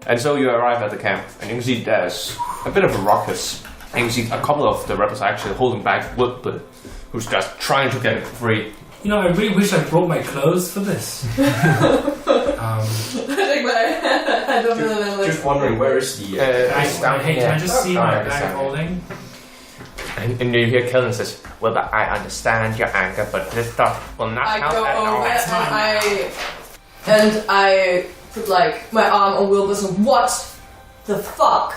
And so you arrive at the camp, and you can see there's a bit of a ruckus. And you can see a couple of the rebels actually holding back Woodbird, who's just trying to get free. You know, I really wish I brought my clothes for this. I don't know. Just wondering, where is the... Can I just see my bag holding? And you hear Kellen says, well, I understand your anger, but this stuff will not help at all. And I put like my arm on Wilbur's and what the fuck?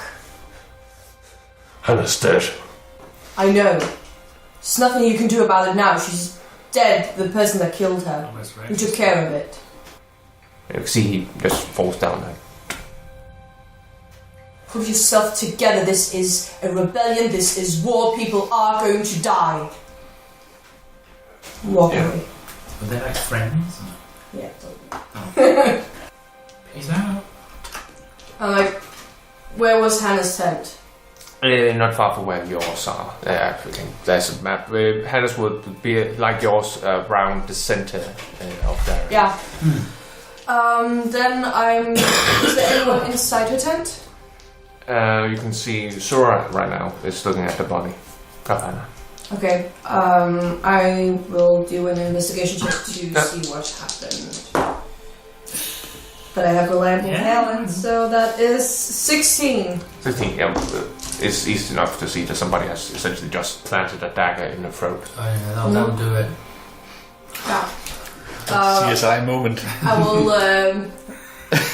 Hannah's dead. I know. There's nothing you can do about it now. She's dead. The person that killed her. Who took care of it. You can see he just falls down there. Put yourself together. This is a rebellion. This is war. People are going to die. Walk away. Were they like friends? Yeah, totally. Peace out. I'm like, where was Hannah's tent? Not far from where yours are. There's a map. Hannah's would be like yours around the center of there. Yeah. Then I'm... Is there anyone inside her tent? You can see Sora right now is looking at the body of Hannah. Okay. I will do an investigation check to see what happened. But I have reliable talent, so that is 16. 16, yeah. It's easy enough to see that somebody has essentially just planted a dagger in the throat. Oh yeah, that'll do it. Yeah. CSI moment. I will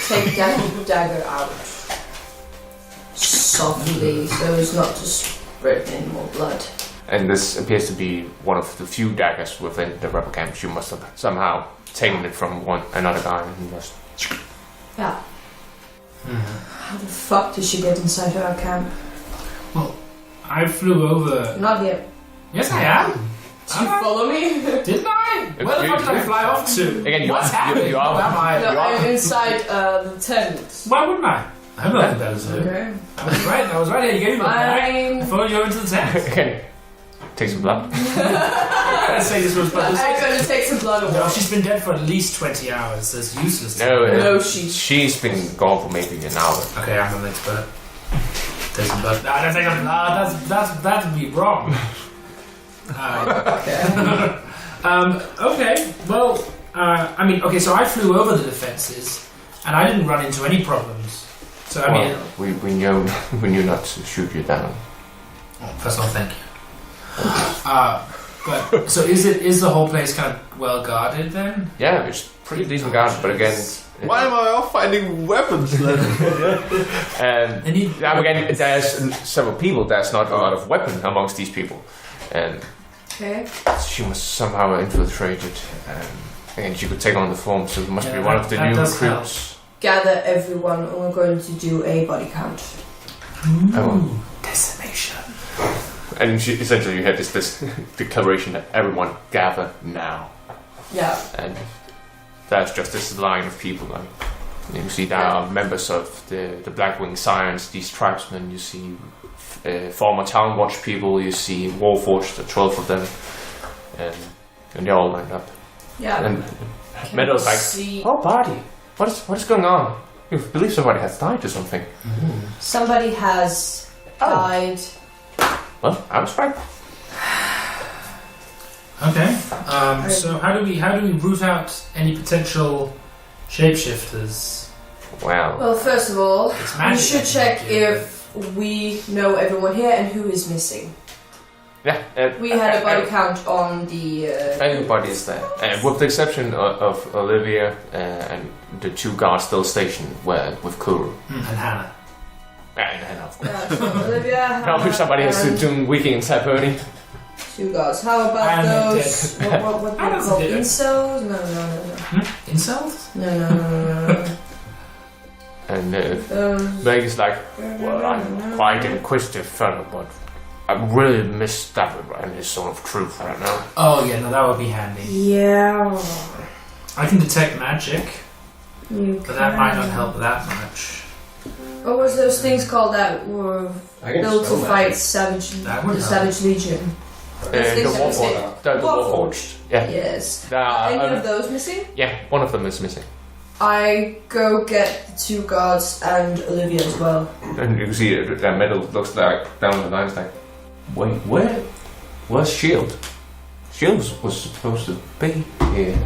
take that dagger out softly, so as not to spread any more blood. And this appears to be one of the few daggers within the rebel camp. You must have somehow taken it from another guy and just... Yeah. How the fuck did she get inside her camp? Well, I flew over... Not yet. Yes, I am. Did you follow me? Didn't I? Where the fuck did I fly off to? Again, What's happening? you are. Where am I? No, I'm inside the tent. Why wouldn't I? I have nothing better to do. Okay. I was right here. You gave me my bag. I followed you into the tent. Okay. Take some blood. I say this was blood. I'm going to take some blood away. No, she's been dead for at least 20 hours. That's useless. No, she's been gone for maybe an hour. Okay, I'm an expert. Take some blood. No, don't take some blood. That'd be wrong. Okay. Well, okay. So I flew over the defenses, and I didn't run into any problems. So we knew not to shoot you down. First of all, thank you. But so is the whole place kind of well guarded then? Yeah, it's pretty decent guarded, but again. Why am I off finding weapons then? Now again, there's several people. There's not a lot of weapon amongst these people, and she must somehow have infiltrated. Again, she could take on the form, so it must be one of the new recruits. Gather everyone, and we're going to do a body count. Ooh, decimation. And essentially, you have this declaration that everyone gather now. Yeah. And that's just this line of people. Like, you see there are members of the Blackwing Science, these tribesmen. You see former Town Watch people. You see Warforged, the 12 of them, and they're all lined up. Yeah. And Meadow's like, "Oh, party! What is going on? You believe somebody has died or something?" Somebody has died. Well, I was right. Okay. So how do we root out any potential shapeshifters? Well, First of all, we should check if we know everyone here and who is missing. Yeah. We had a body count on the... everybody is there. With the exception of Olivia and the two guards still stationed with Kuru. And Hannah. And Hannah, of course. So Olivia, Now if somebody has to do Wiki and Saponi. Two guards. How about those... What do you call incels? No. Incels? No. And Meg is like, well, I'm quite an inquisitive fellow, but I really miss David and his sort of truth right now. Oh yeah, no, that would be handy. Yeah. I can detect magic, But that might not help that much. What was those things called that were built to fight the Savage Legion? The Warforged. Yeah. Yes. Are any of those missing? Yeah, one of them is missing. I go get the 2 guards and Olivia as well. And you can see that Metal looks like down the line. It's like, wait, where's Shield? Shield was supposed to be here.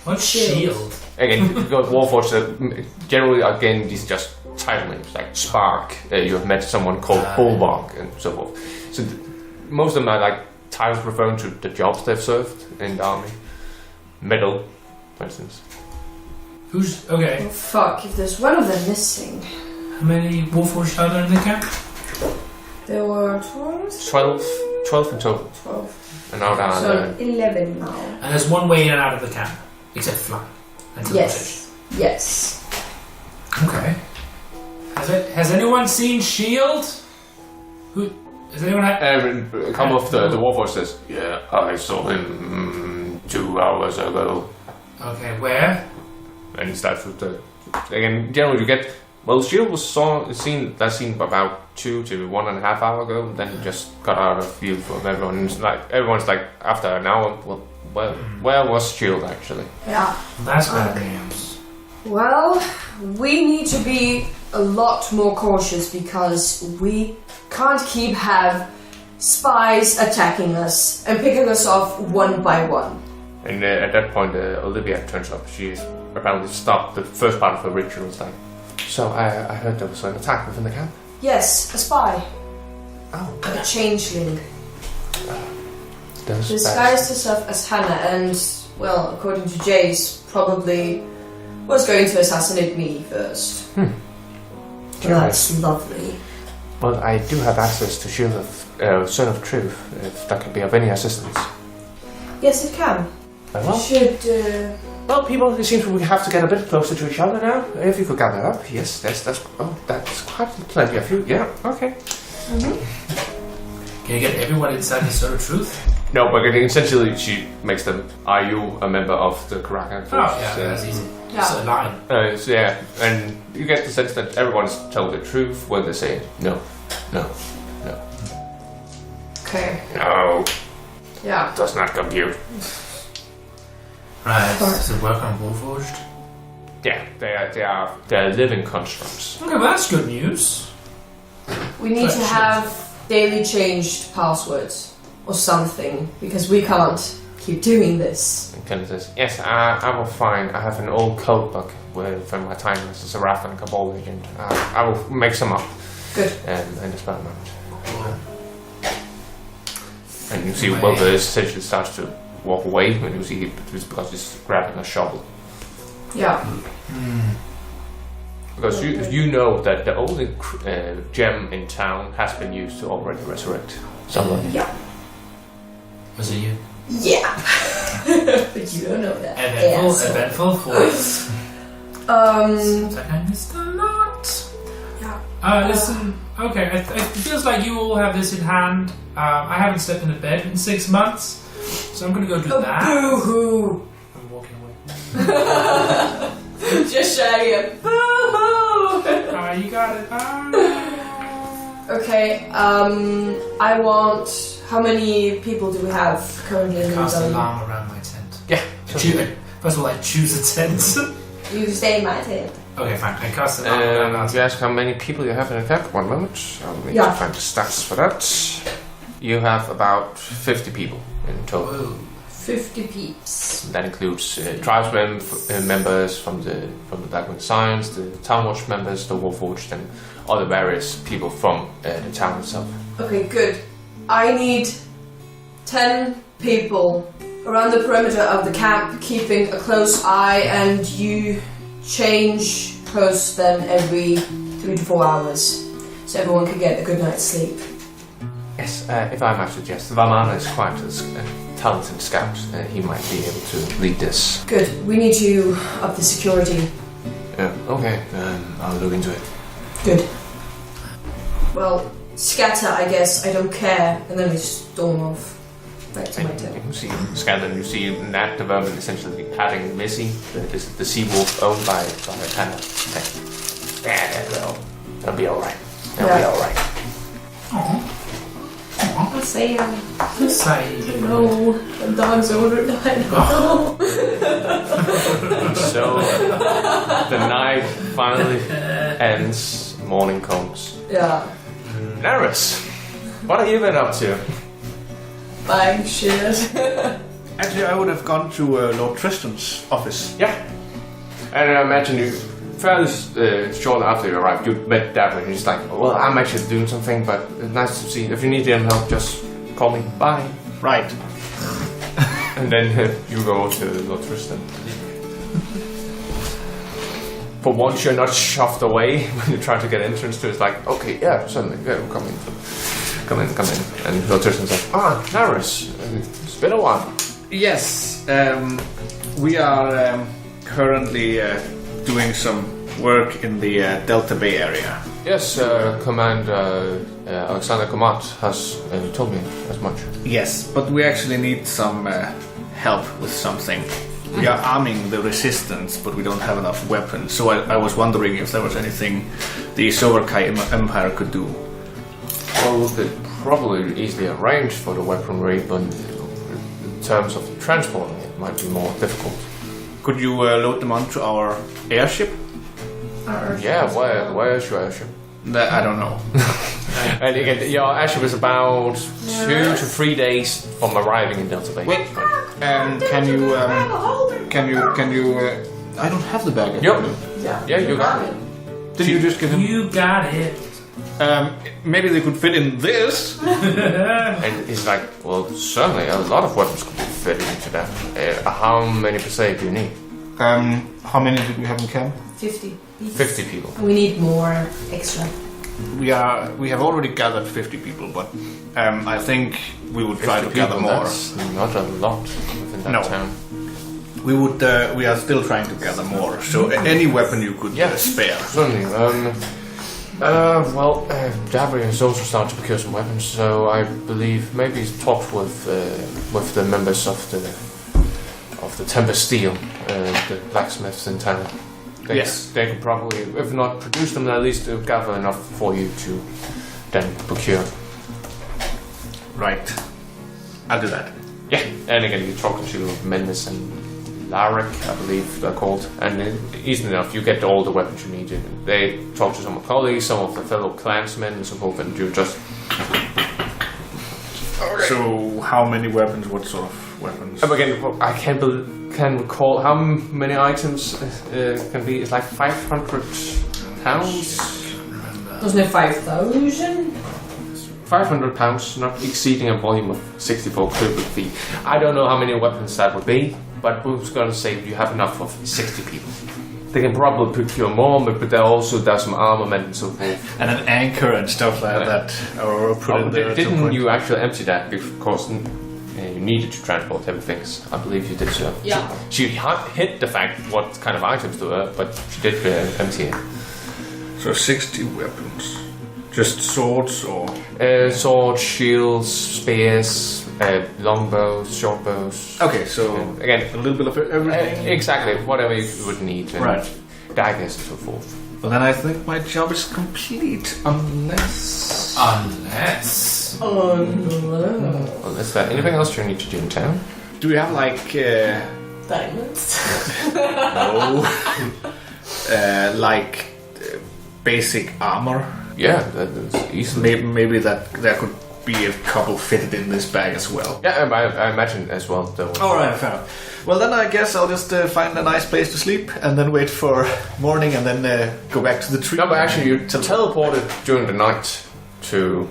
What's shield? Again, because Warforged, generally, again, these are just title names like Spark. You have met someone called Bulwark and so forth. So most of them are like titles referring to the jobs they've served in the army. Metal, for instance. Who's okay? Oh, fuck, if there's one of them missing. How many Warforged are there in the camp? There were 12? 12 in total. 12. And now down So 11 now. And there's one way in and out of the camp, except fly. And Yes. Yes. Okay. Has anyone seen Shield? Who? Has anyone had? A couple of the Warforged says, yeah, I saw him 2 hours ago. Okay, where? And he starts with the... Again, generally you get... Well, Shield was seen about 2 to 1.5 hours ago, and then just got out of view from everyone. Everyone's like, after an hour, well, where was Shield actually? Yeah. That's bad news. Well, we need to be a lot more cautious because we can't have spies attacking us and picking us off one by one. And at that point, Olivia turns up. She's apparently stopped the first part of her ritual. It's like, so I heard there was an attack within the camp. Yes, a spy. Oh, A changeling. those Disguised herself as Hannah and, well, according to Jace, probably was going to assassinate me first. Well, that's lovely. Well, I do have access to Shield of Son of Truth, if that could be of any assistance. Yes, it can. Well, Should, well, people, it seems we have to get a bit closer to each other now. If you could gather up, yes, that's quite plenty of you. Yeah, okay. Can you get everyone inside the Sword of Truth? No, but essentially she makes them. Are you a member of the Doraken forces? Oh, yeah, that's easy. Yeah. It's a line. So yeah, and you get the sense that everyone's telling the truth when they say no. okay. No, Yeah. does not compute. Right. Does it work on Warforged? Yeah, they're living constructs. Okay, well that's good news. We need to have daily changed passwords or something because we can't keep doing this. And Ken says, yes, I will find. I have an old code book from my time as a Seraph and Cabal agent. I will make some up. Good. And experiment. And you see Wilbur essentially starts to walk away when you see it's because he's grabbing a shovel. Yeah. Because you know that the only gem in town has been used to already resurrect someone. Yeah. Was it you? Yeah. But you don't know that. Eventful voice. Seems like I missed a lot. Yeah. Listen, okay, it feels like you all have this in hand. I haven't slept in a bed in 6 months, so I'm gonna go do that. Boo-hoo! I'm walking away. Just shouting a boo-hoo! You got it. Okay, I want... How many people do we have currently in the Cast zone? alarm around my tent. Yeah. First of all, I choose a tent. You stay in my tent. Okay, fine. I cast alarm around my You tent. ask how many people you have in attack. 1 moment. I'll need Yeah. to find the stats for that. You have about 50 people in total. Whoa. 50 peeps. That includes tribesmen, members from the Blackwing Science, the Town Watch members, the Warforged, and other various people from the town itself. Okay, good. I need 10 people around the perimeter of the camp, keeping a close eye, and you change posts then every 3 to 4 hours, so everyone can get a good night's sleep. Yes, if I might suggest, Vamana is quite a talented scout. He might be able to lead this. Good. We need to up the security. Yeah, okay, I'll look into it. Good. Well, scatter, I guess. I don't care. And then we storm off back to my And tent. you can see Scanlan, you see Nat the Vermin essentially patting Missy, the sea wolf owned by Hannah. Yeah, they'll be alright. They'll be alright. I'll say, No. the dog's older than I know. So, the night finally ends, morning comes. Yeah. Naeris, what have you been up to? Buying shit. Actually, I would have gone to Lord Tristan's office. Yeah. And I imagine you, fairly shortly after you arrived, you met Davin, and he's like, well, I'm actually doing something, but it's nice to see. If you need any help, just call me. Bye. Right. And then you go to Lord Tristan. For once, you're not shoved away when you try to get entrance to it. It's like, okay, yeah, certainly, yeah, come in. And Lord Tristan's like, Naeris, it's been a while. Yes, we are currently doing some work in the Delta Bay area. Yes, Commander Alexander Komat has told me as much. Yes, but we actually need some help with something. We are arming the resistance, but we don't have enough weapons. So I was wondering if there was anything the Sorvakai Empire could do. Well, we could probably easily arrange for the weaponry, but in terms of transporting it might be more difficult. Could you load them onto our airship? Yeah, where is your airship? That I don't know. And again, your airship is about 2 to 3 days from arriving in Delta Bay. Wait, can you? I don't have the bag. Yep. Yeah, you got it. Did you just give him? You got it. Maybe they could fit in this. And he's like, well, certainly a lot of weapons could be fitted into that. How many per se do you need? How many did we have in camp? 50. 50 people. We need more extra. We have already gathered 50 people, but I think we would try to gather more. That's not a lot within that town. We are still trying to gather more. So any weapon you could spare. Certainly. Dabri has also started to procure some weapons, so I believe maybe he's talked with the members of the Temper Steel, the blacksmiths in town. They could probably, if not produce them, at least gather enough for you to then procure. Right. I'll do that. Yeah, and again, you talk to Mendes and Larek, I believe they're called, and easily enough, you get all the weapons you need. They talk to some of colleagues, some of the fellow clansmen, and so forth, and you just. Okay. So, how many weapons? What sort of weapons? Again, I can recall how many items can be. It's like 500 pounds. Wasn't it 5,000? 500 pounds, not exceeding a volume of 64 cubic feet. I don't know how many weapons that would be, but we're going to say you have enough of 60 people. They can probably procure more, but there also does some armament and so forth. And an anchor and stuff like that. Or put in there. Didn't you actually empty that? Because you needed to transport everything. I believe you did so. Yeah. She hid the fact what kind of items there were, but she did empty it. So 60 weapons. Just swords or? Swords, shields, spears, longbows, short bows. Okay, so again, a little bit of everything. Exactly, whatever you would need. Right. Daggers and so forth. Well, then I think my job is complete, unless. Is there anything else you need to do in town? Do we have like? Diamonds. No. Like basic armor. Yeah, that's easily. Maybe that there could be a couple fitted in this bag as well. Yeah, I imagine as well. Alright, fair enough. Well, then I guess I'll just find a nice place to sleep and then wait for morning and then go back to the tree. No, but actually you teleported during the night to...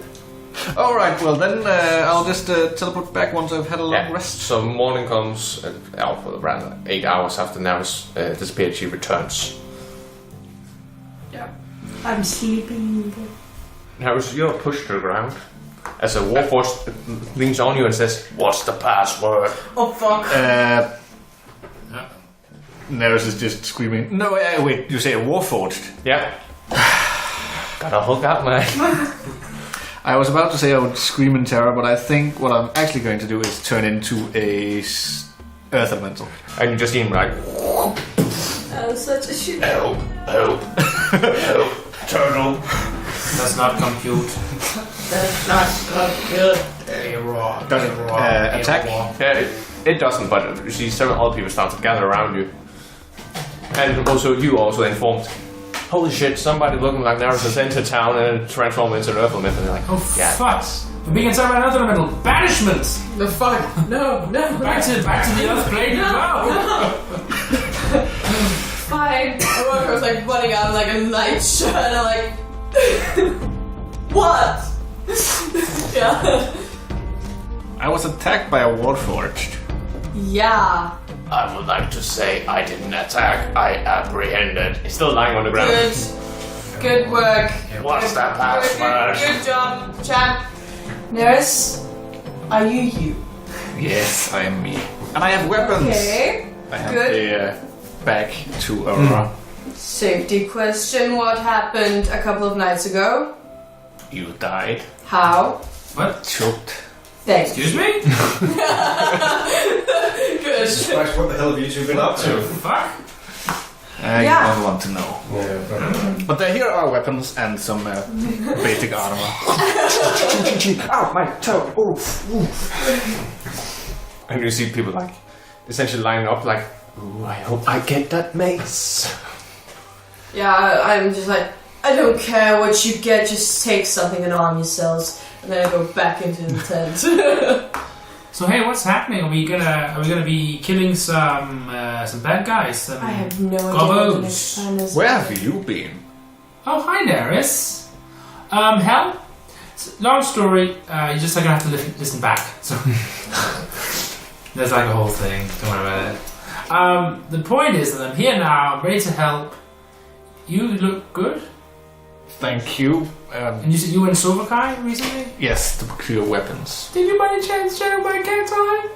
Alright, well then I'll just teleport back once I've had a long rest. So morning comes, around 8 hours after Naeris disappeared, she returns. Yeah. I'm sleeping. Naeris, you're pushed to the ground. As a warforged leans on you and says, "What's the password?" Oh fuck. Naeris is just screaming. No, wait, you say a warforged? Yeah. Gotta hook up, man. I was about to say I would scream in terror, but I think what I'm actually going to do is turn into a earth elemental. And you just see him like, Oh, such a shit. help, turtle. Does not compute. That's not good. Aurora. Does it attack? Yeah, it doesn't, but you see several other people start to gather around you. And also, you also informed. Holy shit! Somebody looking like Naeris has entered town and transformed into an earthly myth. And they're like, Oh fuck! We're being inside by another elemental. Banishment. The fuck? No. Back to the earth plane. No. Fine. Aurora was like running out in like a night shirt and I'm like, what? Yeah. I was attacked by a warforged. Yeah. I would like to say I didn't attack. I apprehended. He's still lying on the ground. Good work. What's that password? Good job, champ. Naeris, are you? Yes, I am me. And I have weapons. Okay. I have Good. the back to Aurora. Safety question. What happened a couple of nights ago? You died. What? How? Choked. Thanks. Excuse me? Good. Jesus Christ, what the hell have you two been up to? Fuck. You Yeah. don't want to know. Yeah, probably. But here are weapons and some basic armor. Ow, my toe! Oof, And you see people like essentially lining up like, ooh, I hope I get that mace. Yeah, I'm just like, I don't care what you get, just take something and arm yourselves. And then I go back into the tent. So hey, what's happening? Are we gonna be killing some bad guys? I have no idea what the Gobos. next plan is. Where have you been? Oh, hi, Naeris. Hell, long story. You just gonna have to listen back. So there's like a whole thing. Don't worry about it. The point is that I'm here now. I'm ready to help. You look good. Thank you. And you said you were in Sorvakai recently. Yes, to procure weapons. Did you by any chance shadow my cat time?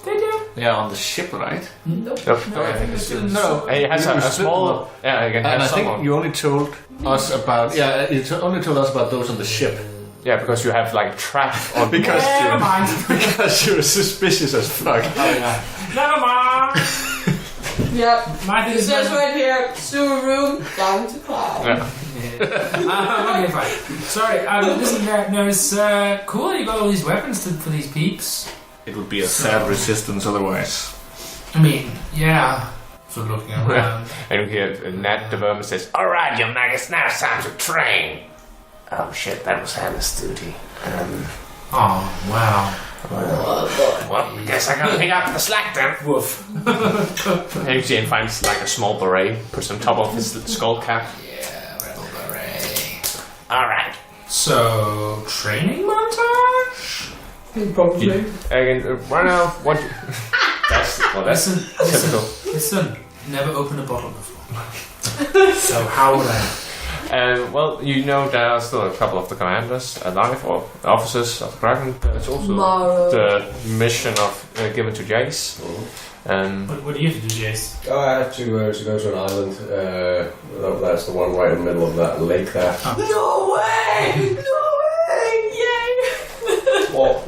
Did you? Yeah, on the ship, right? Nope. No, I think it's still No. And it has a You small. Yeah, you can And have I think someone. you only told us about. Yeah, you only told us about those on the ship. Yeah, because you have like trap on Because Never mind. because you're suspicious as fuck. Oh yeah. Never mind. Yep. My thing It is says right here, sewer room, down to cloud. Yeah. okay, fine. Sorry. Listen, no, it's cool. You got all these weapons for these peeps. It would be a sad resistance otherwise. I mean, yeah. So looking around. And you hear Nat the Vermin says, "Alright, you maggots, now it's time to train." Oh shit, that was Hannah's duty. Oh wow. Well, guess I gotta pick up the slack then. Woof. And you see him finds like a small beret, puts on top of his skull cap. Yeah, rebel beret. Alright. So training montage. Probably. Again, right now, what? That's typical. Listen. Never opened a bottle before. So how would I? Well, you know there are still a couple of the commanders alive, or officers of the Dragon. It's also Tomorrow. the mission of given to Jace. What do you have to do, Jace? Oh, I have to go to an island. That's the one right in the middle of that lake there. No way! No way! Yay! Well,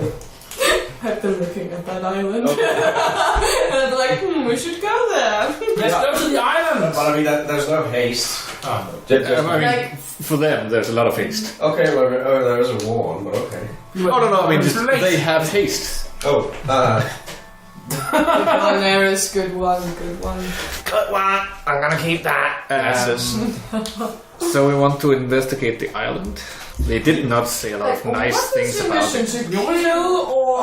I've been looking at that island. And I'm like, we should go there. Let's go to the island. but I mean, there's no haste. Oh. I mean, Like- for them, there's a lot of haste. Okay, well, there isn't one, but okay. Oh no, I mean, just, they have haste. Oh, Good one, Naeris. Good one. Good one. I'm gonna keep that. So we want to investigate the island. They did not say a lot of nice things about it. To kill or...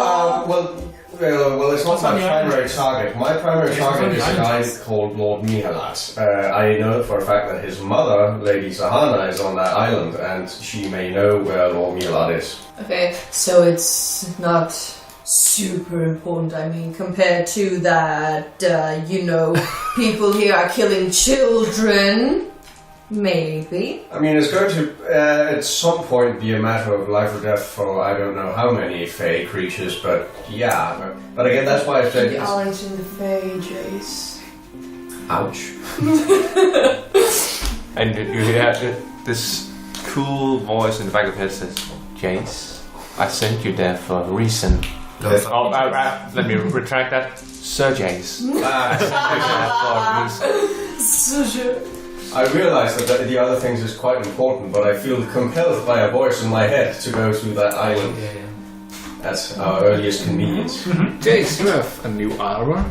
well, it's not What's on my the island? primary target. My primary Yes, what's on target the is a island? guy called Lord Mihalas. I know for a fact that his mother, Lady Sahana, is on that island, and she may know where Lord Mihalas is. Okay, so it's not super important, I mean, compared to that, people here are killing children. Maybe. I mean, it's going to, at some point, be a matter of life or death for I don't know how many Fey creatures, but yeah. But again, that's why I said... You aren't in the Fey, Jace. Ouch. And you hear this cool voice in the back of your head says, "Jace, I sent you there for a reason." Let me retract that. Sir Jace. I sent you there for a reason. So I realize that the other things is quite important, but I feel compelled by a voice in my head to go to that island at our earliest convenience. Jace, you have a new armor.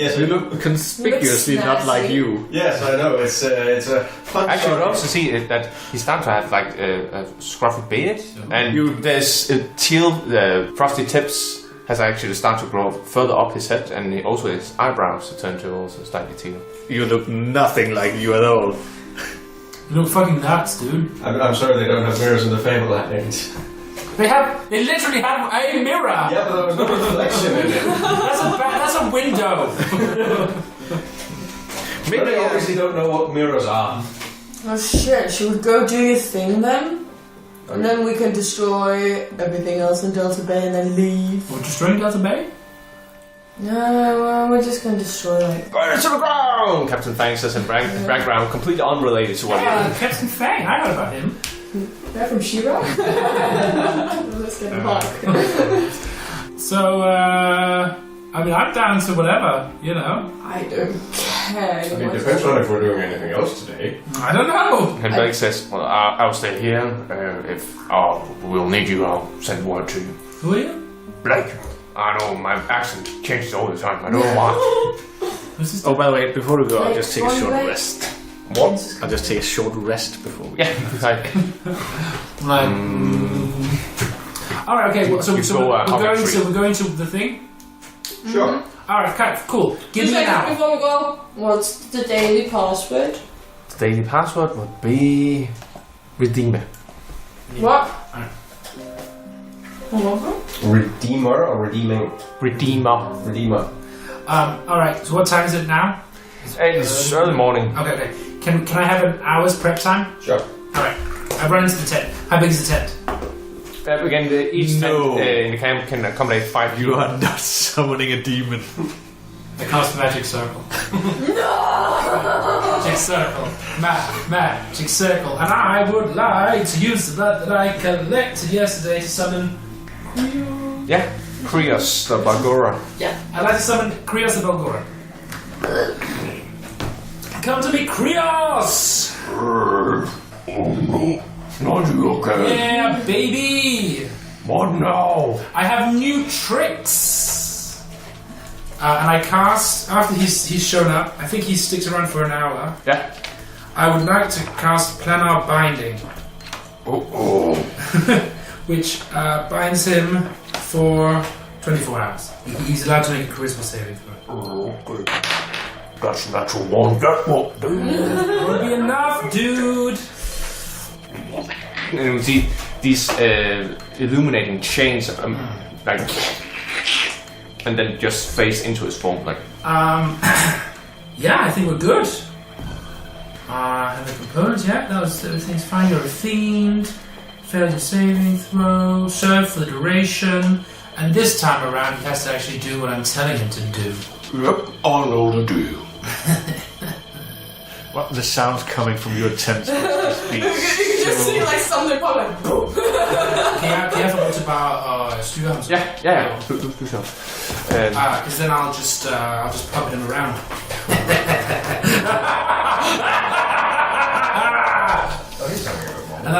Yes, You look conspicuously Looks not like nasty. you. Yes, I know. It's a fun. Actually, you story. also see that he's starting to have like a scruffy beard, and You- there's teal, frosty tips has actually started to grow further up his head, and also his eyebrows turn to also slightly teal. You look nothing like you at all. You look fucking nuts, dude. I'm sorry they don't have mirrors in the Fablelands. They literally have a mirror. Yeah, but there was no reflection in it. That's a window. Maybe they obviously don't know what mirrors are. Oh shit, should we go do your thing then? And then we can destroy everything else in Delta Bay and then leave. We're destroying Delta Bay? No, well, we're just gonna destroy like... Burn it to the ground! Captain Fang says in background, completely unrelated to what Yeah, Captain Fang. I heard about him. They're from She-Ra? Let's get back. So, I mean, I'm down to whatever, you know. I don't care. I mean, it depends on if we're doing anything else today. I don't know. And Blake says, well, I'll stay here. If we'll need you, I'll send word to you. Who are you? Blake. I know my accent changes all the time. I don't know why. Who's this? Oh, by the way, before we go, I'll Like, just take a one short leg. rest. What? I'll just take a short rest before we... Yeah, like... Like, all right, okay. Well, so You go, we're going to the thing. Sure. All right, okay, cool. Give me an hour. Before we go, what's the daily password? The daily password would be... Redeemer. What? What? Redeemer or redeeming? Redeemer. Redeemer. All right. So what time is it now? It's early morning. Okay. Can I have an hour's prep time? Sure. All right. I run into the tent. How big is the tent? Again, each No. tent in the camp can accommodate 5 You are not summoning a demon. I cast magic circle. Magic circle. Magic circle. And I would like to use the blood that I collected yesterday to summon. Yeah, Krios, the Bagora. I'd like to summon Krios the Belgora. Come to me, Krios! Not you, okay? Yeah, baby! What now? I have new tricks! And I cast, after he's shown up, I think he sticks around for an hour. Yeah. I would like to cast Planar Binding, which binds him for 24 hours. He's allowed to make a charisma saving throw. Okay. That's natural one. That won't do. Won't be enough, dude! And you see these illuminating chains, like, and then just phase into his form, like. Yeah, I think we're good. Have the components, yeah, everything's fine. You're a fiend, failed your saving throw, serve for the duration, and this time around he has to actually do what I'm telling him to do. Yep, I know to do. What the sounds coming from your tent? You just see like something pop like boom. Kan jeg få lov til bare at styre ham? Yeah. Do so. Because then I'll just puppet him around. And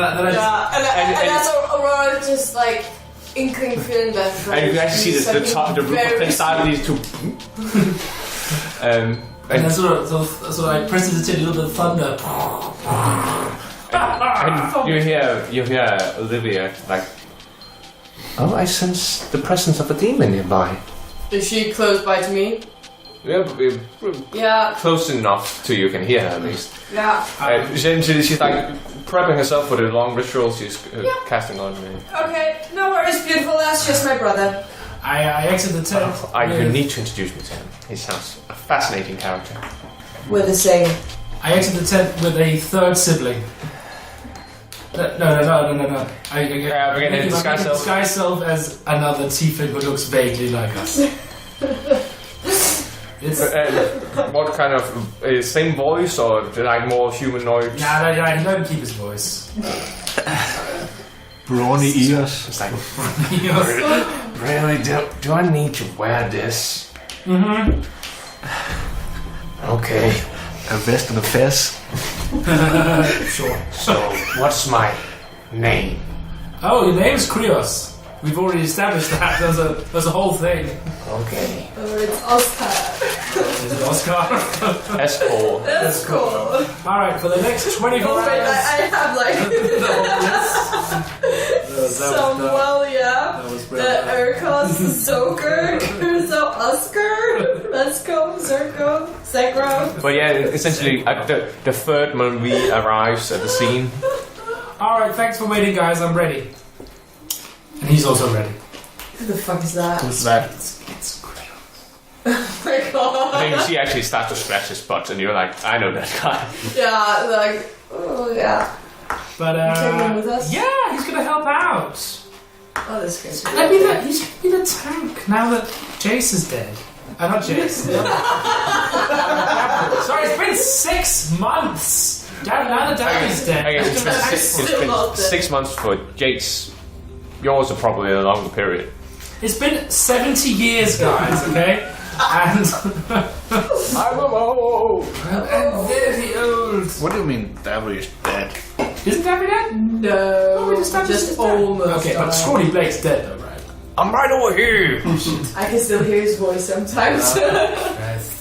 that's Aurora just like inkling feeling better. And you can actually see the top, the roof inside of these two. And then sort of I press it a little bit of thunder. And you hear Olivia like, oh, I sense the presence of a demon nearby. Is she close by to me? Yeah, close enough to you can hear her at least. Yeah. She's like prepping herself for the long ritual she's casting on me. Okay, no worries, beautiful. That's just my brother. I exit the tent. You need to introduce me to him. He sounds a fascinating character. We're the same. I exit the tent with a third sibling. No. I disguise self as another tiefling who looks vaguely like us. What kind of same voice or like more humanoid? Nah, he let him keep his voice. Brawny ears. It's like, really? Do I need to wear this? Mm-hmm. Okay. A vest and a fez. Sure. So, what's my name? Oh, your name's Krios. We've already established that. There's a whole thing. Okay. It's Oscar. your scarf. S4. That's cool. Alright, for the next 24 Oh, hours. wait, I have like some, well, yeah. That was The brilliant. Urkos, the Zoker, so Oscar, let's go, Zerko, Zekro. But yeah, essentially, the third movie arrives at the scene. Alright, thanks for waiting, guys. I'm ready. And he's also ready. Who the fuck is that? Who's that? Oh my god. And then you see actually start to scratch his butt, and you're like, I know that guy. Yeah, like, oh yeah. But Take him with us? yeah, he's gonna help out. Oh, this guy's He's gonna be the tank now that Jace is dead. Not Jace. Sorry, it's been 6 months. Now that Daddy's dead. I guess he's it's gonna been, tank six, for- it's been 6 months for Jace. Yours are probably a longer period. It's been 70 years, guys, okay? And I'm old. I'm very old. What do you mean Davy is dead? Isn't Davy dead? No, we just just dead. almost. Okay, but died. Scrawny Blake's dead though, right? I'm right over here. I can still hear his voice sometimes.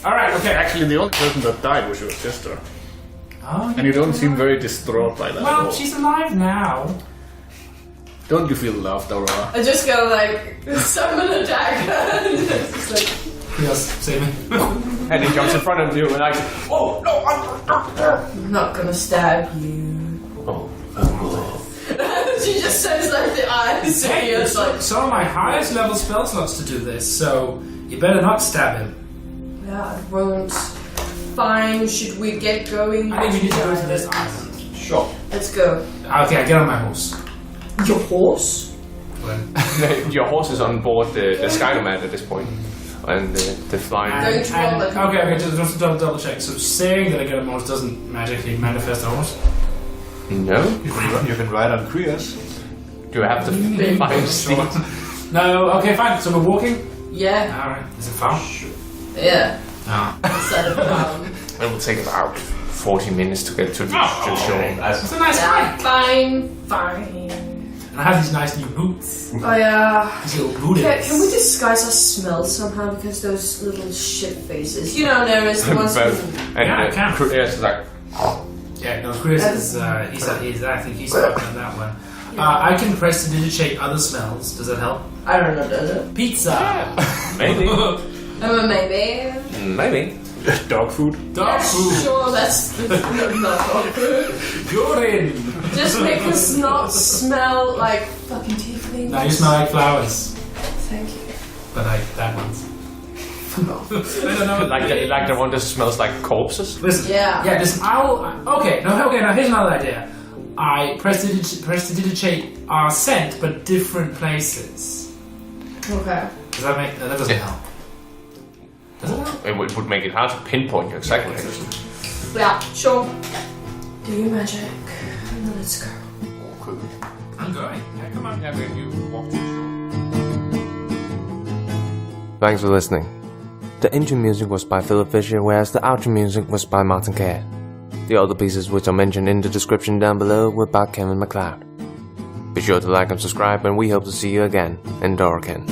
Alright, okay. Actually, the only person that died was your sister. Oh, And you don't seem very distraught by that at well, all. she's alive now. Don't you feel loved, Aurora? I just go like, summon a dagger. It's just like, Yes, save me. And he jumps in front of you and like, oh no, I'm not gonna stab you. oh. She just says like the eyes. So Hey, it's like, some of my highest level spell slots to do this, so you better not stab him. yeah, I won't. Fine, should we get going? I think we need to go to this island. Sure. Let's go. Okay, I get on my horse. Your horse? Your horse is on board the Skynomad at this point. And the flying. Don't you roll it? Okay, just to double check. So saying that I get a horse doesn't magically manifest a horse? No? You can ride on Krios. Do I have to find steed? No, okay, fine. So we're walking? Yeah. Alright. Is it far? Yeah. No. Instead of It will take about 40 minutes to get to the shore. It's a nice yeah, hike. fine. And I have these nice new boots. Oh yeah. These little booties. Can we disguise our smells somehow? Because those little shit faces. You know, Naeris, the ones Both. who... And Yeah, I can. Yes, it's like, Yeah, no, Chris is, I think he's working on that one. I can prestidigitate other smells. Does that help? I don't know, does it? Pizza! maybe. Maybe. Maybe. Dog food. Dog food! Sure, that's not good. Urine! Just make us not smell like fucking tieflings. Now you smell like flowers. Thank you. But like that one's. I don't know. Like the one that smells like corpses? Listen. Yeah. Yeah, listen, okay, now here's another idea. I prestidigitate our scent, but different places. Okay. Does that make... That doesn't help. Does it help? It would make it hard to pinpoint your exact location. Yeah, sure. Do your magic. And then let's go. I'm going. Yeah, come on. Yeah, but you walk to the shore. Thanks for listening. The intro music was by Philip Fischer, whereas the outro music was by Martin Kerr. The other pieces which are mentioned in the description down below were by Kevin MacLeod. Be sure to like and subscribe, and we hope to see you again in Doraken.